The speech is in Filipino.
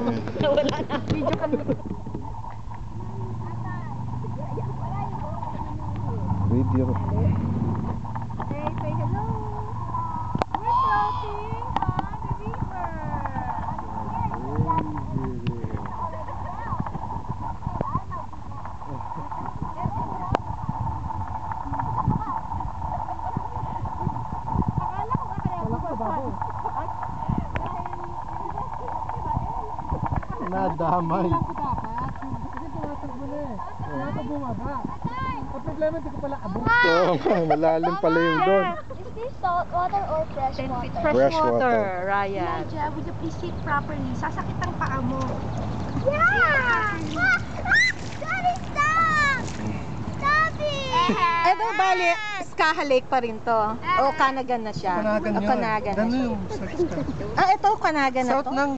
Nawala na. Video kami. Video. Hey, say hello. We're floating on the river. Nadamay. Kasi tumatakbo na eh. Kaya ka bumaba. Ang problema, hindi ko pala abot. Malalim pala yung doon. Is this salt water or fresh water? Fresh water. Ryan. Elijah, would you please sit properly? Sasakit ang paa mo. Yeah! Daddy, stop! Stop it! Eh, bali, Skaha Lake pa rin to. O, Kanagan na siya. Kanagan O, yun. Kanagan na Ganun siya. yung sex ka. Ah, ito, Kanagan na South to? ng